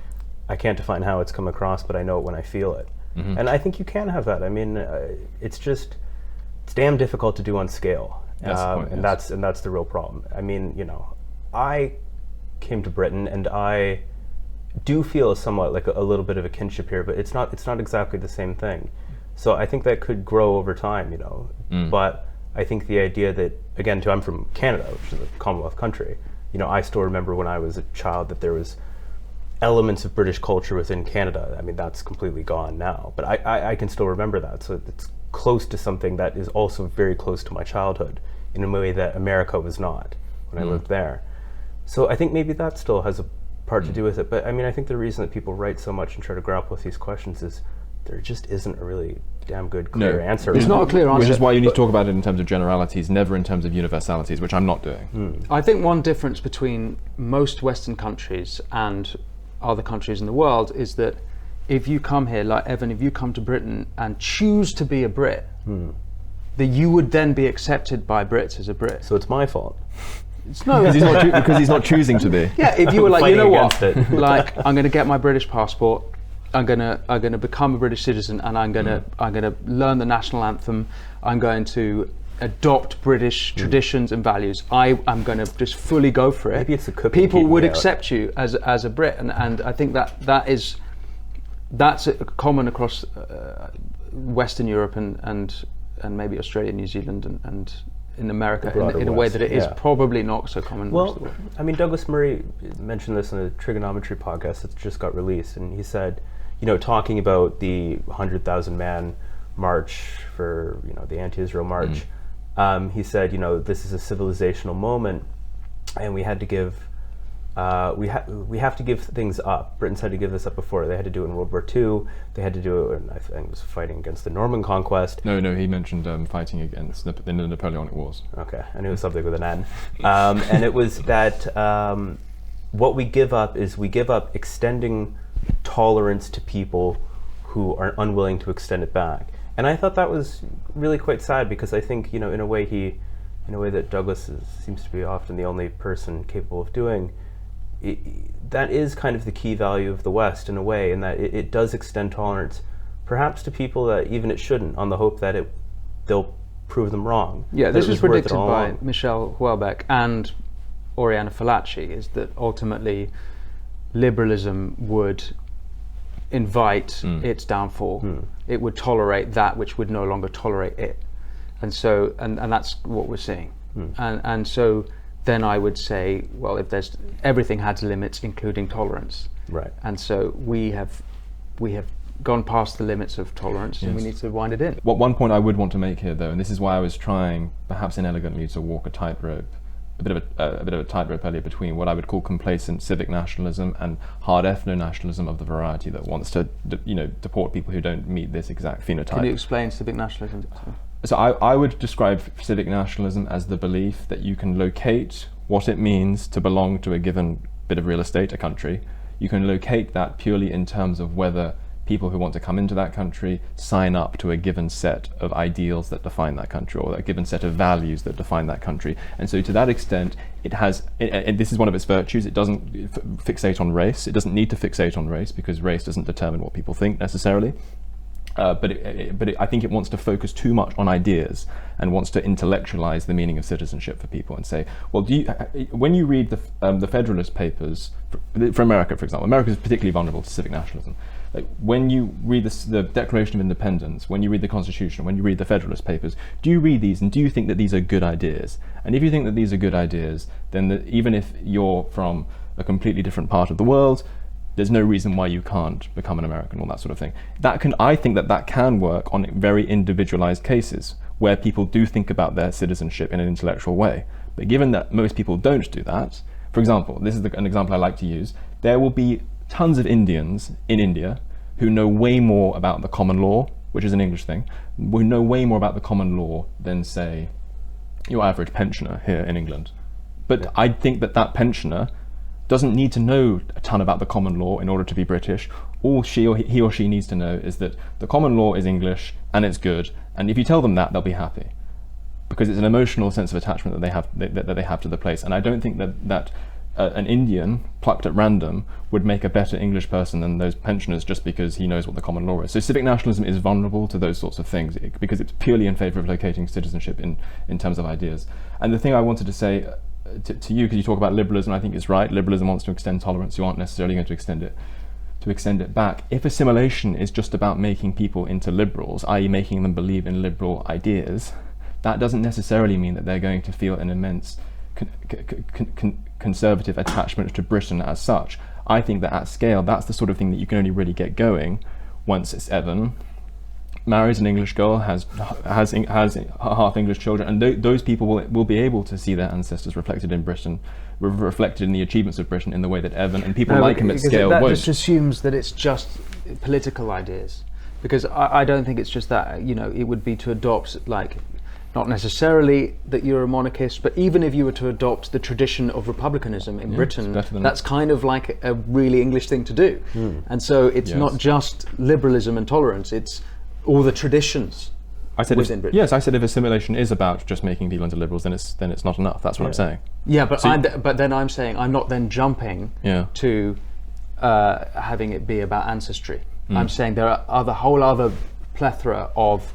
I can't define how it's come across, but I know it when I feel it. Mm-hmm. And I think you can have that. I mean, it's damn difficult to do on scale. That's the point, yes. That's the real problem. I mean, I came to Britain, and I do feel somewhat like a little bit of a kinship here, but it's not exactly the same thing. So I think that could grow over time, but I think the idea that, again, I'm from Canada, which is a Commonwealth country. I still remember when I was a child that there was elements of British culture within Canada. I mean, that's completely gone now, but I can still remember that. So it's close to something that is also very close to my childhood in a way that America was not when I lived there. So I think maybe that still has a part to do with it. But I mean, I think the reason that people write so much and try to grapple with these questions is there just isn't a really damn good clear answer. There's not a clear answer. Which is why you need to talk about it in terms of generalities, never in terms of universalities, which I'm not doing. I think one difference between most Western countries and other countries in the world is that if you come here, like Evan, if you come to Britain and choose to be a Brit, that you would then be accepted by Brits as a Brit. So it's my fault. It's no, because he's not choosing to be. Yeah, if you were like, you know what, like, I'm going to get my British passport, I'm gonna become a British citizen, and I'm gonna learn the national anthem. I'm going to adopt British traditions and values. I'm going to just fully go for it. Maybe it's a cookie. People would accept you as a Brit, and I think that's common across Western Europe and maybe Australia, New Zealand, and in America in a way that it is probably not so common. Well, I mean, Douglas Murray mentioned this in a trigonometry podcast that just got released, and he said, talking about the 100,000 man march for, the anti-Israel march, he said, this is a civilizational moment, and we had to give, we have to give things up. Britons had to give this up before. They had to do it in World War II. They had to do it, and I think it was fighting against the Norman conquest. No, he mentioned fighting against the Napoleonic Wars. Okay, I knew it was something with an N. And it was that what we give up is we give up extending tolerance to people who are unwilling to extend it back. And I thought that was really quite sad, because I think, in a way that Douglas seems to be often the only person capable of doing, that is kind of the key value of the West in a way, in that it does extend tolerance, perhaps to people that even it shouldn't, on the hope that they'll prove them wrong. Yeah, this was predicted by Michel Houellebecq and Oriana Fallaci, is that ultimately liberalism would invite its downfall. It would tolerate that which would no longer tolerate it, and so and that's what we're seeing. And so then I would say, well, if there's everything has limits, including tolerance. Right. And so we have gone past the limits of tolerance, and we need to wind it in. One point I would want to make here, though, and this is why I was trying, perhaps inelegantly, to walk a tightrope, a bit of a tightrope earlier between what I would call complacent civic nationalism and hard ethno-nationalism of the variety that wants to, deport people who don't meet this exact phenotype. Can you explain civic nationalism? So I would describe civic nationalism as the belief that you can locate what it means to belong to a given bit of real estate, a country. You can locate that purely in terms of whether people who want to come into that country sign up to a given set of ideals that define that country, or a given set of values that define that country. And so to that extent, it has, and this is one of its virtues, it doesn't fixate on race. It doesn't need to fixate on race, because race doesn't determine what people think necessarily. But I think it wants to focus too much on ideas and wants to intellectualize the meaning of citizenship for people and say, well, when you read the Federalist Papers for America, for example, America is particularly vulnerable to civic nationalism. Like when you read the Declaration of Independence, when you read the Constitution, when you read the Federalist Papers, do you read these and do you think that these are good ideas? And if you think that these are good ideas, then even if you're from a completely different part of the world, there's no reason why you can't become an American, all that sort of thing. I think that can work on very individualized cases where people do think about their citizenship in an intellectual way. But given that most people don't do that, for example, this is an example I like to use, there will be tons of Indians in India who know way more about the common law, which is an English thing, who know way more about the common law than, say, your average pensioner here in England. But I think that pensioner doesn't need to know a ton about the common law in order to be British. All he or she needs to know is that the common law is English and it's good, and if you tell them that, they'll be happy, because it's an emotional sense of attachment that they have to the place. And I don't think that an Indian plucked at random would make a better English person than those pensioners just because he knows what the common law is. So civic nationalism is vulnerable to those sorts of things because it's purely in favour of locating citizenship in terms of ideas. And the thing I wanted to say to you, because you talk about liberalism, I think it's right. Liberalism wants to extend tolerance. You aren't necessarily going to extend it back. If assimilation is just about making people into liberals, i.e. making them believe in liberal ideas, that doesn't necessarily mean that they're going to feel an immense conservative attachment to Britain as such. I think that at scale, that's the sort of thing that you can only really get going once it's Evan marries an English girl, has half English children, and those people will be able to see their ancestors reflected in Britain, reflected in the achievements of Britain in the way that Evan and people like him at scale that won't. Just assumes that it's just political ideas, because I don't think it's just that. It would be to adopt, like, not necessarily that you're a monarchist, but even if you were to adopt the tradition of republicanism in Britain, that's kind of like a really English thing to do. And so it's not just liberalism and tolerance, it's all the traditions within Britain. Yes, I said if assimilation is about just making people into liberals, then it's not enough. That's what I'm saying. Yeah, but then I'm saying I'm not then jumping to having it be about ancestry. I'm saying there are a whole other plethora of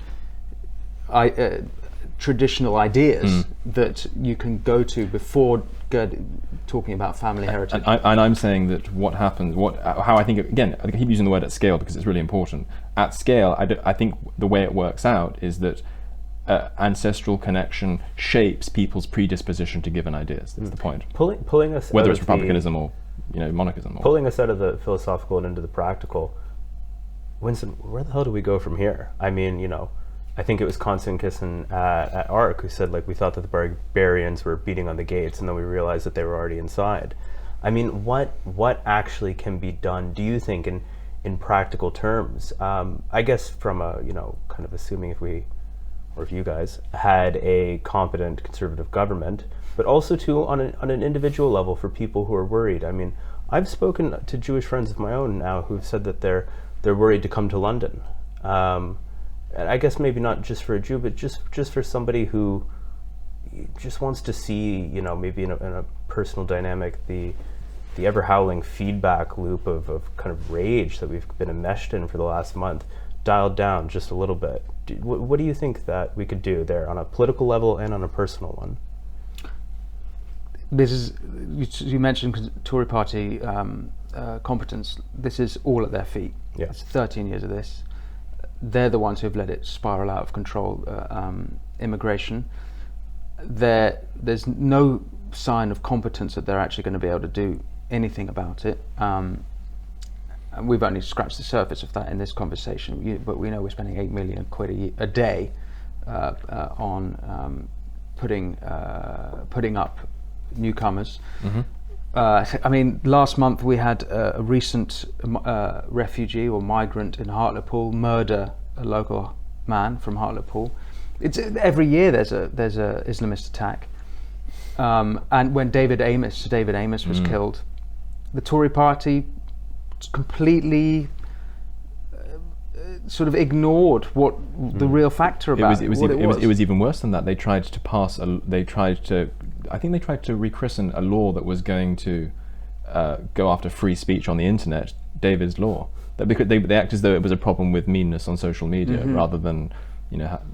traditional ideas that you can go to before talking about family heritage. And I'm saying that what happens, how I think, again, I keep using the word at scale because it's really important. At scale, I think the way it works out is that ancestral connection shapes people's predisposition to given ideas. That's the point. Pulling us whether it's republicanism or monarchism. Pulling us out of the philosophical and into the practical. Winston, where the hell do we go from here? I mean, I think it was Constant Kissin at ARC who said, like, we thought that the barbarians were beating on the gates, and then we realized that they were already inside. I mean, what actually can be done, do you think, in practical terms? I guess from a, kind of assuming if you guys had a competent conservative government, but also too on an individual level for people who are worried. I mean, I've spoken to Jewish friends of my own now who've said that they're worried to come to London. And I guess maybe not just for a Jew, but just for somebody who just wants to see, maybe in a personal dynamic, the ever howling feedback loop of kind of rage that we've been enmeshed in for the last month, dialed down just a little bit. What do you think that we could do there on a political level and on a personal one? This is, you mentioned Tory party competence. This is all at their feet. Yes. 13 years of this. They're the ones who've let it spiral out of control. Immigration. There's no sign of competence that they're actually going to be able to do anything about it. And we've only scratched the surface of that in this conversation, but we know we're spending £8 million a day on putting up newcomers. I mean, last month we had a recent refugee or migrant in Hartlepool murder a local man from Hartlepool. It's every year there's a Islamist attack. And when David Amos was killed, the Tory party completely sort of ignored what the real factor about it was even worse than that. They tried to rechristen a law that was going to go after free speech on the internet, David's Law. That because they act as though it was a problem with meanness on social media rather than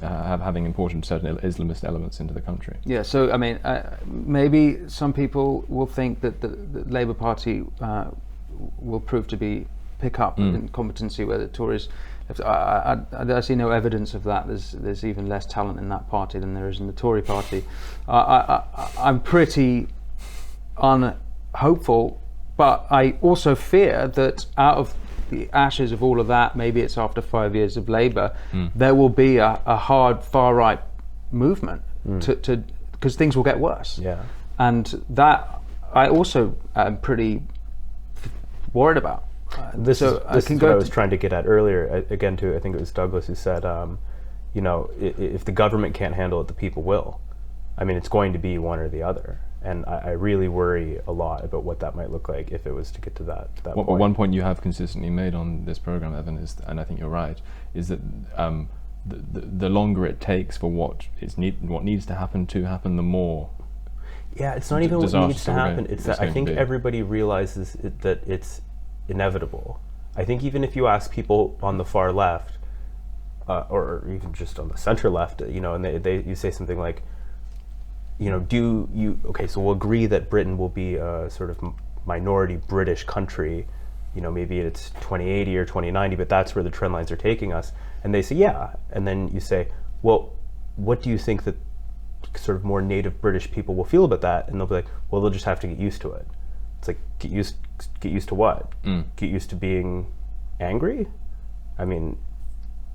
having important certain Islamist elements into the country. Yeah, so I mean, maybe some people will think that the Labour Party will prove to be pick up in competency where the Tories. I see no evidence of that. There's even less talent in that party than there is in the Tory party. I'm pretty unhopeful, but I also fear that out of the ashes of all of that, maybe it's after 5 years of Labour, there will be a hard far-right movement to because things will get worse. Yeah. And that I also am pretty worried about. This is what I was trying to get at earlier. Again, I think it was Douglas who said, if the government can't handle it, the people will. I mean, it's going to be one or the other. And I really worry a lot about what that might look like if it was to get to that point. One point you have consistently made on this program, Evan, is, and I think you're right, is that the longer it takes for what needs to happen, the more. Yeah, it's not even what needs to happen. It's that I think everybody realizes that it's inevitable. I think even if you ask people on the far left, or even just on the center left, and you say something like, so we'll agree that Britain will be a sort of minority British country, maybe it's 2080 or 2090, but that's where the trend lines are taking us. And they say, yeah. And then you say, well, what do you think that sort of more native British people will feel about that? And they'll be like, well, they'll just have to get used to it. It's like, get used to what? Get used to being angry? I mean,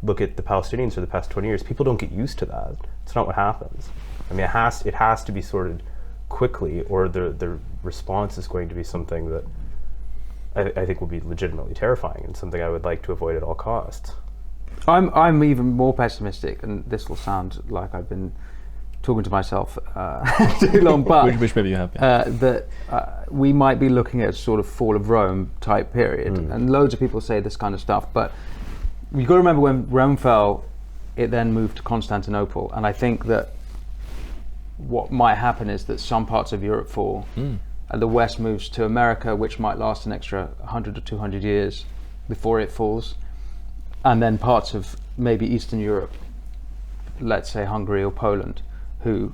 look at the Palestinians for the past 20 years. People don't get used to that. It's not what happens. I mean, it has to be sorted quickly, or the response is going to be something that I think will be legitimately terrifying and something I would like to avoid at all costs. I'm even more pessimistic, and this will sound like I've been talking to myself too long, but which maybe you have. That we might be looking at a sort of fall of Rome type period, and loads of people say this kind of stuff, but you've got to remember when Rome fell, it then moved to Constantinople, and I think that what might happen is that some parts of Europe fall, and the West moves to America, which might last an extra 100 or 200 years before it falls, and then parts of maybe Eastern Europe, let's say Hungary or Poland, who,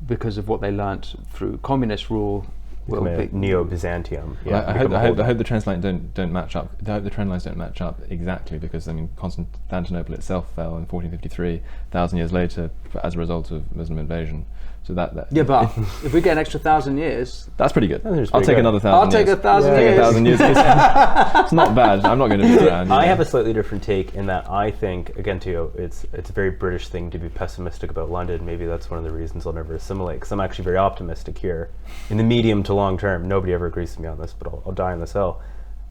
because of what they learnt through communist rule, will be Neo-Byzantium. Yeah, I hope the trend lines don't match up. I hope the trend lines don't match up exactly, because I mean, Constantinople itself fell in 1453, 1,000 years later, as a result of Muslim invasion. So that yeah, but if we get an extra 1,000 years, that's pretty good. I'll take another 1,000. I'll take 1,000 years. Take 1,000 years. It's not bad. I'm not going to be around. I have a slightly different take in that I think, again, to you, it's a very British thing to be pessimistic about London. Maybe that's one of the reasons I'll never assimilate, because I'm actually very optimistic here in the medium to long term. Nobody ever agrees with me on this, but I'll die on this hill.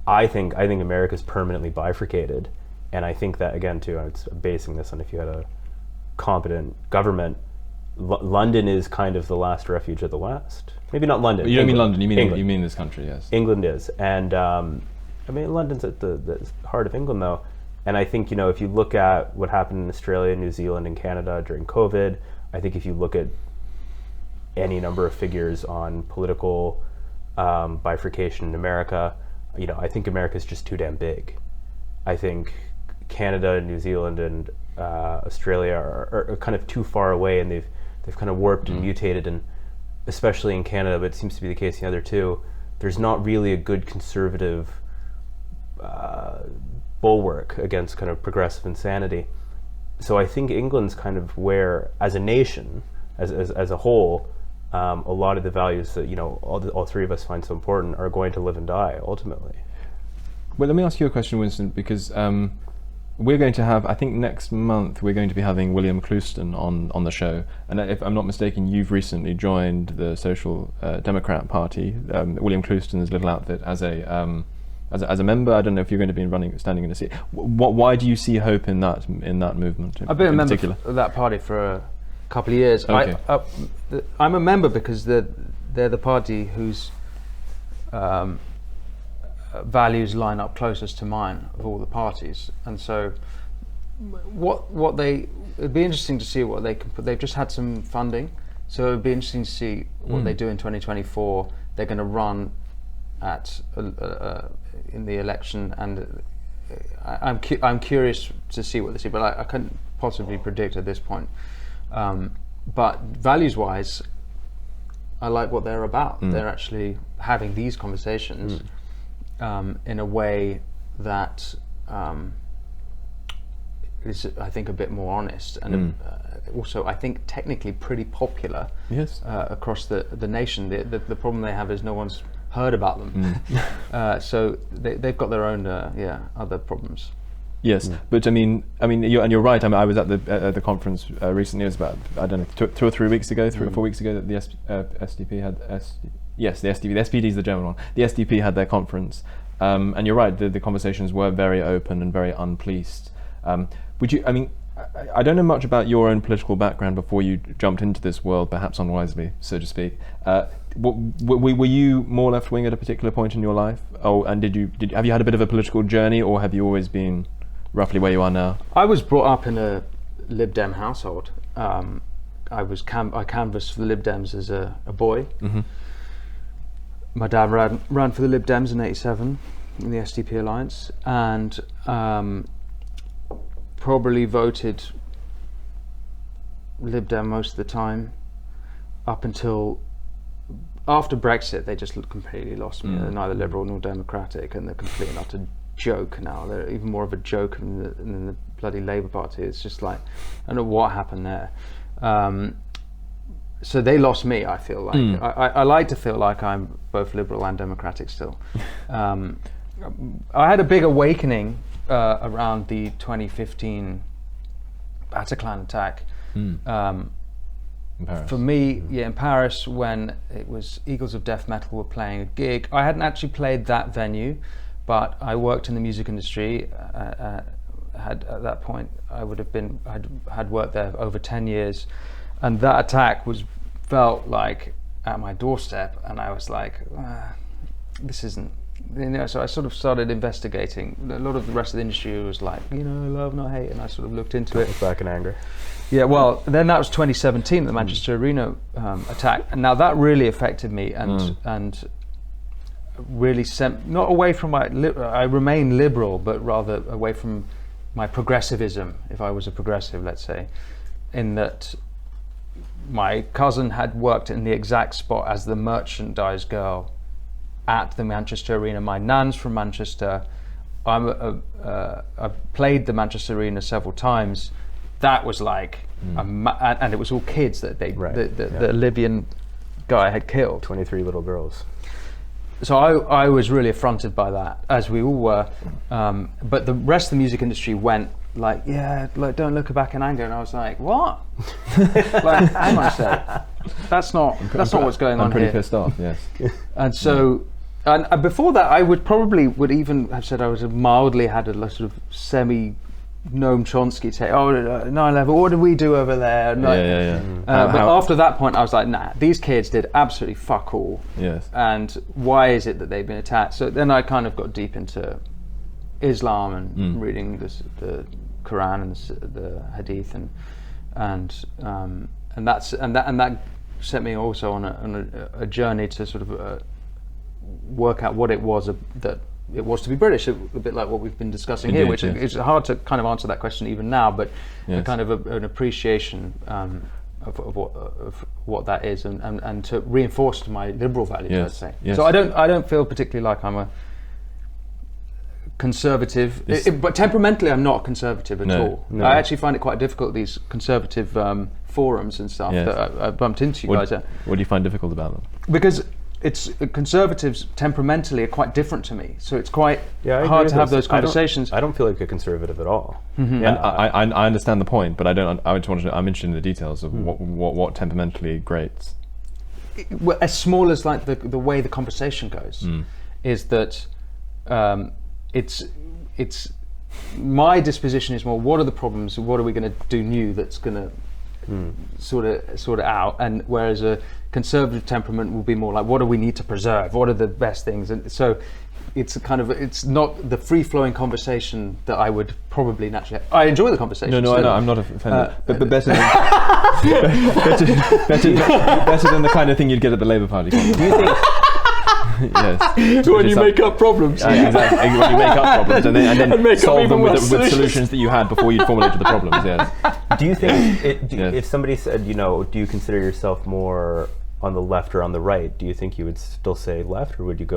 I think America's permanently bifurcated, and I think that, again, too, I'm basing this on if you had a competent government. London is kind of the last refuge of the West. Maybe not London. But you don't mean London. England. You mean this country, yes. England is, and I mean London's at the heart of England, though. And I think if you look at what happened in Australia, New Zealand, and Canada during COVID, I think if you look at any number of figures on political bifurcation in America, I think America's just too damn big. I think Canada, New Zealand, and Australia are kind of too far away, and they've kind of warped and mutated, and especially in Canada, but it seems to be the case in the other two, there's not really a good conservative bulwark against kind of progressive insanity. So I think England's kind of where, as a nation, as a whole, a lot of the values that all three of us find so important are going to live and die ultimately. Well, let me ask you a question, Winston, because we're going to have, I think next month, we're going to be having William Clouston on the show. And if I'm not mistaken, you've recently joined the Social Democrat Party, William Clouston's little outfit, as a member. I don't know if you're going to be standing in a seat. Why do you see hope in that movement? I've been a member of that party for a couple of years. Okay. I'm a member because they're the party whose values line up closest to mine of all the parties, and so it'd be interesting to see what they can put. They've just had some funding, so it'd be interesting to see what they do in 2024. They're going to run at in the election, and I'm curious to see what they see, but I couldn't possibly predict at this point. But values-wise, I like what they're about. They're actually having these conversations in a way that is, I think, a bit more honest, and also I think technically pretty popular. Yes. Across the nation. The problem they have is no one's heard about them. So they've got their own other problems. Yes, but I mean, you're right. I was at the conference recently. It was about, I don't know, 2 or 3 weeks ago, 3 or 4 weeks ago, that the SDP had. Yes, the SDP. The SPD is the German one. The SDP had their conference, and you're right. The conversations were very open and very unpoliced. Would you? I mean, I don't know much about your own political background before you jumped into this world, perhaps unwisely, so to speak. Were you more left wing at a particular point in your life? Oh, and have you had a bit of a political journey, or have you always been roughly where you are now? I was brought up in a Lib Dem household. I canvassed for the Lib Dems as a boy. My dad ran for the Lib Dems in '87 in the SDP alliance, and probably voted Lib Dem most of the time up until after Brexit. They just completely lost me. They're neither liberal nor democratic, and they're completely and utter joke now. They're even more of a joke than the bloody Labour Party. It's just like, I don't know what happened there. So they lost me, I feel like. I like to feel like I'm both liberal and democratic still. I had a big awakening around the 2015 Bataclan attack. In Paris. For me, in Paris, when it was Eagles of Death Metal were playing a gig. I hadn't actually played that venue, but I worked in the music industry. At that point, I'd worked there over 10 years, and that attack felt like at my doorstep, and I was like, this isn't, so I sort of started investigating. A lot of the rest of the industry was like, love, not hate, and I sort of looked into it. Back in anger. Yeah, well, then that was 2017, the Manchester Arena attack, and now that really affected me, and really sent, not away from I remain liberal, but rather away from my progressivism, if I was a progressive, let's say, in that my cousin had worked in the exact spot as the merchandise girl at the Manchester Arena. My nan's from Manchester. I've played the Manchester Arena several times. That was like, and it was all kids that the Libyan guy had killed. 23 little girls. So I was really affronted by that, as we all were. But the rest of the music industry went like, don't look back in anger, and I was like, what? Like, hang on a sec. That's not what's going on here. I'm pretty pissed off. Yes. And so, and before that, I would even have said I was mildly had a sort of semi Noam Chomsky say, 9/11, what did we do over there? But after that point, I was like, nah, these kids did absolutely fuck all. Yes. And why is it that they've been attacked? So then I kind of got deep into Islam and reading the Quran and the Hadith, and that set me also on a journey to sort of work out what it was that it was to be British, a bit like what we've been discussing here, which it's hard to kind of answer that question even now, but a kind of an appreciation of what that is, and to reinforce my liberal values, let's say. Yes. So I don't feel particularly like I'm a conservative, but temperamentally I'm not conservative at all. No. I actually find it quite difficult, these conservative forums and stuff that I bumped into you guys at. What do you find difficult about them? Because conservatives temperamentally are quite different to me, so it's quite hard to have those conversations. I don't feel like a conservative at all. Mm-hmm. Yeah, and I understand the point, but I just want to know, I'm interested in the details of what temperamentally grates. Well, as small as like the way the conversation goes, is that it's my disposition is more, what are the problems, what are we going to do new that's going to sort it out, and whereas a conservative temperament will be more like, what do we need to preserve, what are the best things, and so it's it's not the free-flowing conversation that I would probably naturally have. I enjoy the conversation. No, I know, I'm not offended, but better than better than the kind of thing you'd get at the Labour Party. Do you think? Yes. When you make up problems. Exactly. When you make up problems and then solve them with solutions that you had before you'd formulated the problems. Yes. Do you think if somebody said, do you consider yourself more on the left or on the right? Do you think you would still say left, or would you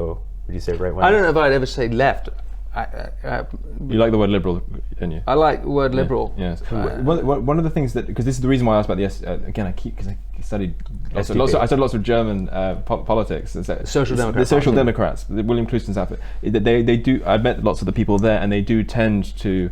say right? I don't know if I'd ever say left. You like the word liberal, don't you? I like the word liberal. Yes. One of the things that, because this is the reason why I asked about the again, because I studied lots of German politics. Social Democrats. The Social Democrats, the William Klusten's outfit. They do. I've met lots of the people there, and they do tend to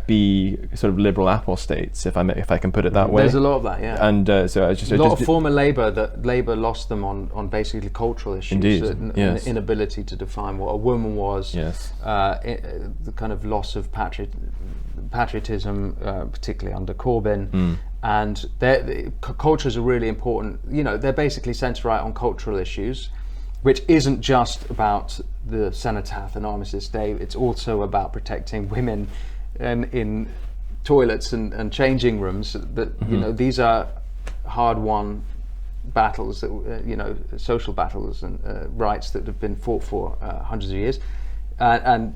be sort of liberal apostates, if I can put it that way. There's a lot of that, yeah. And so a lot of former Labour that Labour lost them on basically cultural issues. Indeed, an inability to define what a woman was. Yes. The kind of loss of patriotism, particularly under Corbyn. And cultures are really important. They're basically centre-right on cultural issues, which isn't just about the Cenotaph and Armistice Day. It's also about protecting women and in toilets and changing rooms. That these are hard-won battles, that social battles and rights that have been fought for hundreds of years, and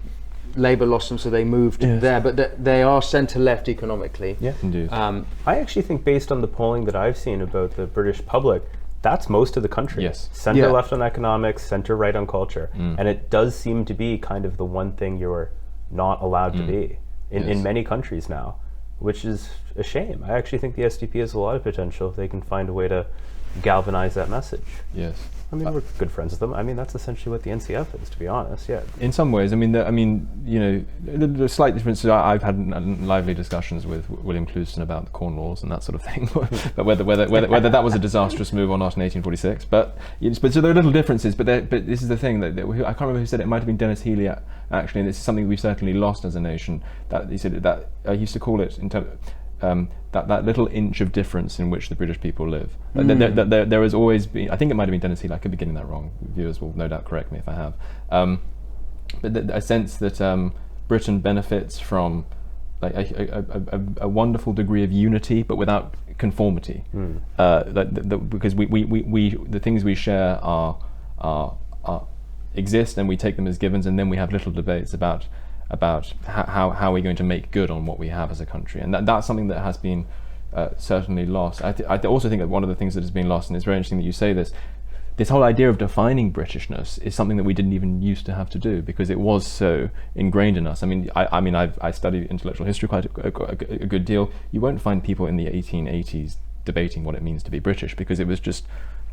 Labour lost them, so they moved there. But they are centre-left economically. Yeah, indeed. I actually think, based on the polling that I've seen about the British public, that's most of the country. Yes. Centre-left on economics, centre-right on culture, and it does seem to be kind of the one thing you're not allowed to be in many countries now, which is a shame. I actually think the SDP has a lot of potential if they can find a way to galvanize that message. Yes. I mean, we're good friends with them. I mean, that's essentially what the NCF is, to be honest. Yeah. In some ways, the slight differences. I've had lively discussions with William Clouston about the Corn Laws and that sort of thing, but whether that was a disastrous move or not in 1846. But so there are little differences. But this is the thing that I can't remember who said it. It might have been Dennis Healy actually, and this is something we've certainly lost as a nation. That he said that I used to call it that little inch of difference in which the British people live. There has always been, I think it might have been Dennis Healy, I could be getting that wrong, viewers will no doubt correct me if I have, but a sense that Britain benefits from like a wonderful degree of unity, but without conformity, because we the things we share are exist, and we take them as givens, and then we have little debates about how we're going to make good on what we have as a country, and that's something that has been certainly lost. I also think that one of the things that has been lost, and it's very interesting that you say this whole idea of defining Britishness is something that we didn't even used to have to do, because it was so ingrained in us. I studied intellectual history quite a good deal. You won't find people in the 1880s debating what it means to be British, because it was just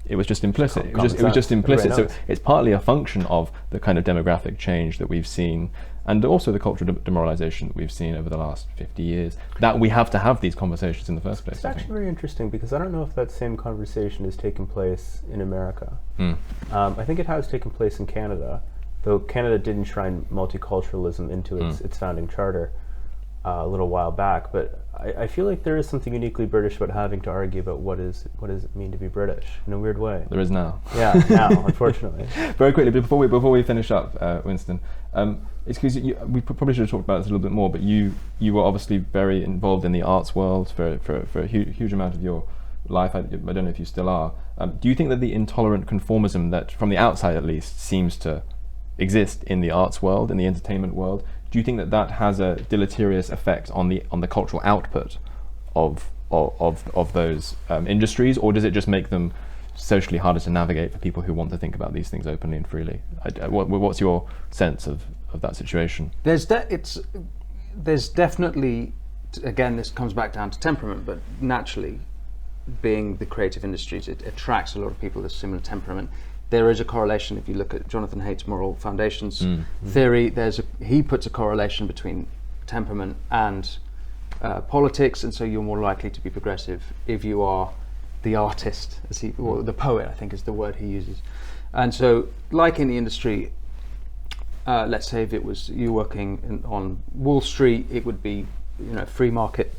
implicit. It was just implicit. So it's partly a function of the kind of demographic change that we've seen, and also the cultural demoralization that we've seen over the last 50 years, that we have to have these conversations in the first place. It's actually very interesting, because I don't know if that same conversation has taken place in America. I think it has taken place in Canada, though Canada did enshrine multiculturalism into its founding charter a little while back. But I feel like there is something uniquely British about having to argue about what does it mean to be British in a weird way. There is now. Yeah, now, unfortunately. Very quickly, before we finish up, Winston, it's because we probably should have talked about this a little bit more, but you were obviously very involved in the arts world for a huge amount of your life. I don't know if you still are. Do you think that the intolerant conformism that, from the outside at least, seems to exist in the arts world, in the entertainment world, do you think that has a deleterious effect on the cultural output of those industries, or does it just make them socially harder to navigate for people who want to think about these things openly and freely. What's your sense of that situation? There's definitely, again, this comes back down to temperament, but naturally, being the creative industries, it attracts a lot of people with a similar temperament. There is a correlation. If you look at Jonathan Haidt's Moral Foundations theory, he puts a correlation between temperament and politics, and so you're more likely to be progressive if you are the artist, or the poet, I think is the word he uses. And so, like in the industry, let's say if it was you working on Wall Street, it would be, free market.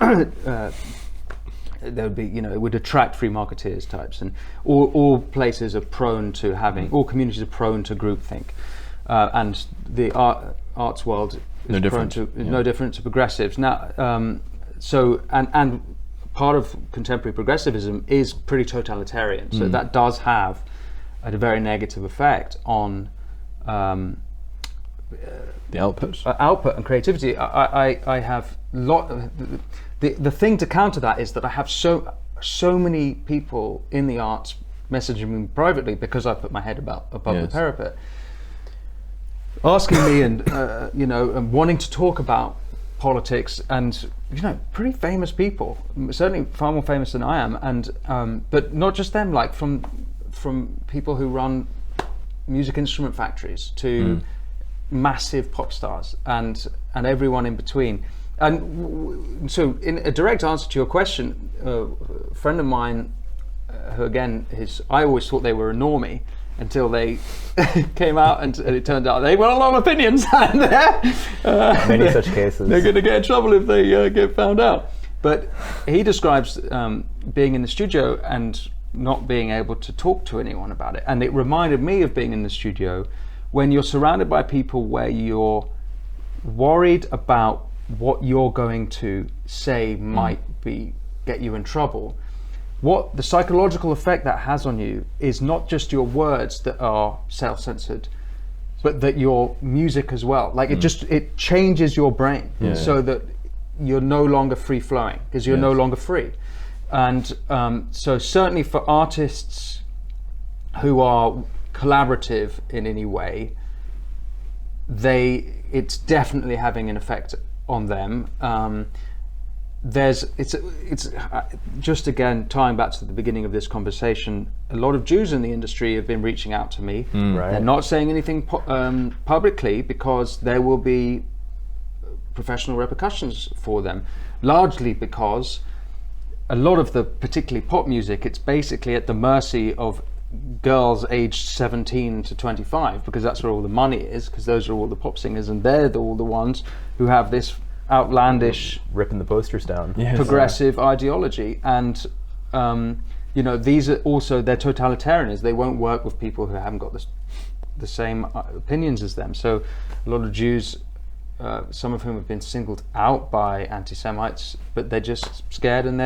There would be, it would attract free marketeers types, and all places are prone to having, all communities are prone to groupthink, and the arts world is no different to progressives. Now, so part of contemporary progressivism is pretty totalitarian, so that does have a very negative effect on the output and creativity. I have the thing to counter that is that I have so many people in the arts messaging me privately, because I put my head above the parapet, asking me and wanting to talk about politics, and pretty famous people, certainly far more famous than I am, and but not just them, like from people who run music instrument factories to massive pop stars and everyone in between. And so, in a direct answer to your question, a friend of mine, who again, I always thought they were a normie until they came out, and it turned out they got a lot of opinions, and many such cases. They're going to get in trouble if they get found out. But he describes being in the studio and not being able to talk to anyone about it, and it reminded me of being in the studio when you're surrounded by people where you're worried about what you're going to say might get you in trouble. What the psychological effect that has on you is not just your words that are self-censored, but that your music as well. Like it changes your brain so that you're no longer free flowing, because you're no longer free. And so certainly for artists who are collaborative in any way, it's definitely having an effect on them. It's just again tying back to the beginning of this conversation. A lot of Jews in the industry have been reaching out to me. Right. They're not saying anything publicly because there will be professional repercussions for them. Largely because a lot of the particularly pop music, it's basically at the mercy of girls aged 17 to 25, because that's where all the money is, because those are all the pop singers, and they're all the ones who have this outlandish, ripping the posters down, progressive ideology. And these are also, they're totalitarians. They won't work with people who haven't got the same opinions as them. So a lot of Jews, some of whom have been singled out by anti-Semites, but they're just scared and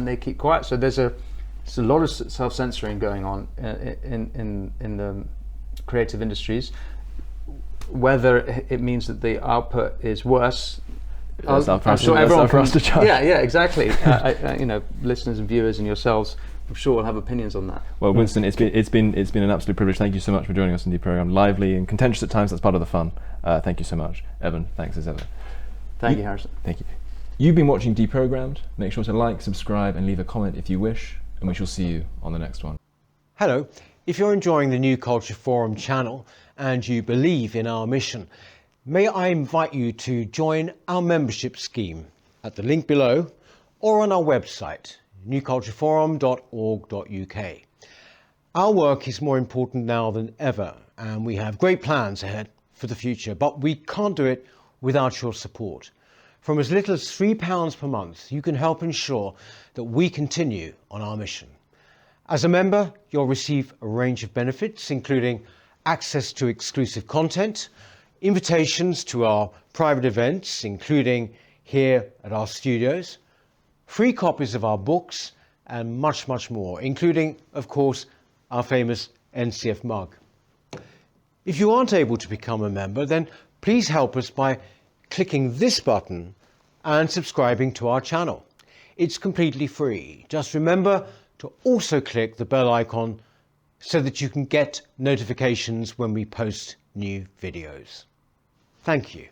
they keep quiet. So there's a lot of self-censoring going on in the creative industries. Whether it means that the output is worse, I'm sure everyone for us to judge. Yeah, exactly. Listeners and viewers and yourselves, I'm sure, will have opinions on that. Well, Winston, it's been an absolute privilege. Thank you so much for joining us in Deprogrammed. Lively and contentious at times. That's part of the fun. Thank you so much, Evan. Thanks as ever. Thank you, Harrison. Thank you. You've been watching Deprogrammed. Make sure to like, subscribe, and leave a comment if you wish. And we shall see you on the next one. Hello. If you're enjoying the New Culture Forum channel and you believe in our mission, may I invite you to join our membership scheme at the link below or on our website, newcultureforum.org.uk. Our work is more important now than ever, and we have great plans ahead for the future, but we can't do it without your support. From as little as £3 per month, you can help ensure that we continue on our mission. As a member, you'll receive a range of benefits, including access to exclusive content, invitations to our private events, including here at our studios, free copies of our books, and much, much more, including, of course, our famous NCF mug. If you aren't able to become a member, then please help us by clicking this button and subscribing to our channel. It's completely free. Just remember to also click the bell icon so that you can get notifications when we post new videos. Thank you.